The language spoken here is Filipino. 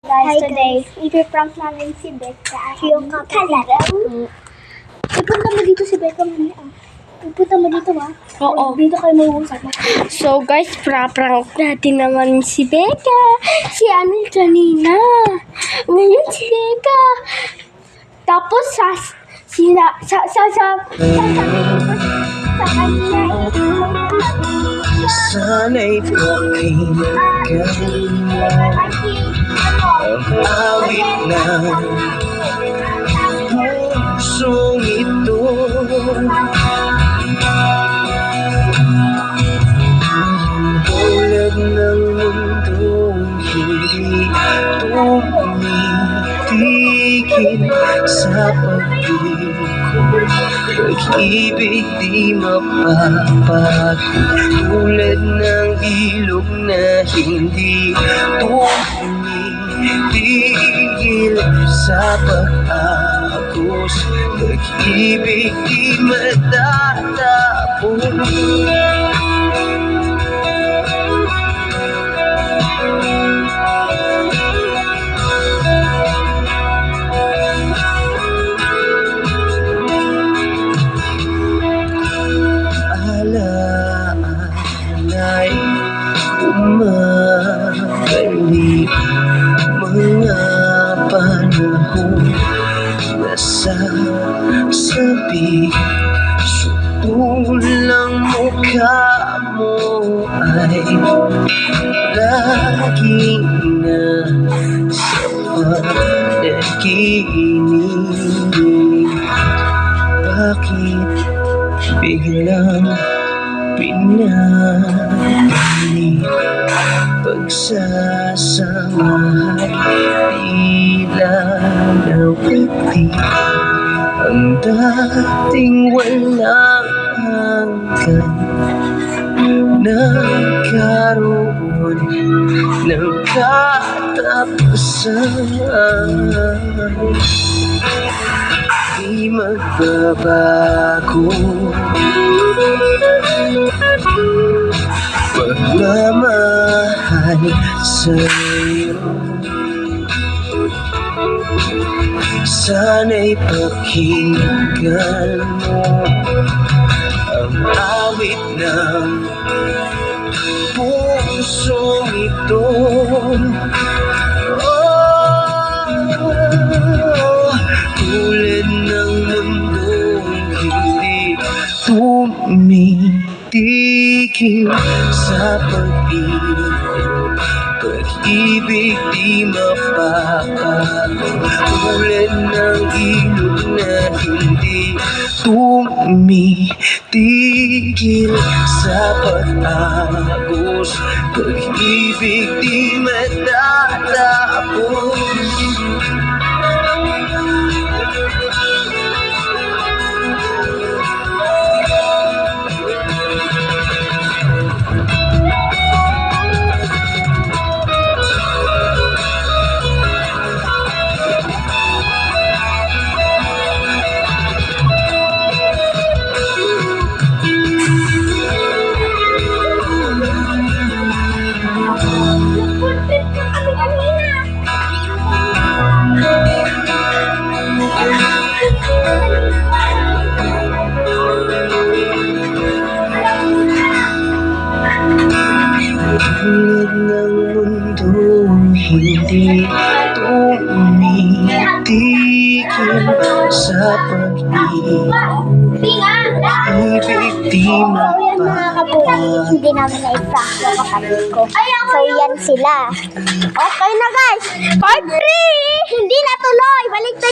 Guys, today, ipiprank namin si Becca. Yung kakalaro. Ipunta mo dito si Becca mamaya. Ipunta mo dito Oo. Dito kayo mag-uusap. So guys, prank natin naman si Becca. Si Anil kanina. Ngayon si Becca. Tapos sa kanya Sana'y pakinggan mo ang awit ng pusong ito. Tulad ng mundong hindi tumitigil sa pag-ikot, pag-ibig di mapapago. Tulad ng ilog na hindi tumitigil sa pag-agos, pag-ibig di matatapos. Alaala'y umagali, mga panahon na sasabi, sutulang mukha mo ay laging nasa panaginip. Bakit biglang pinanganib? Pagsasamahan tila nawiti, ang dating walang hanggan nagkaroon ng katapusan. Di magbabago pagmamahal sa'yo. Sana'y pakinggan mo ang awit ng pusong ito. Tulad ng mundong hindi tumitigil sa pag-ikot, pag-ibig di mapapago. Tulad ng ilog na hindi tumitigil sa pag-agos, pag-ibig di matatapos. Tulad ng mundong hindi tumitigil sa pag-ibig, di mapapago. Hindi namin na-prank yung kapatid ko. So, yan sila. Okay na guys. Part 3! Hindi natuloy. Balik tayo.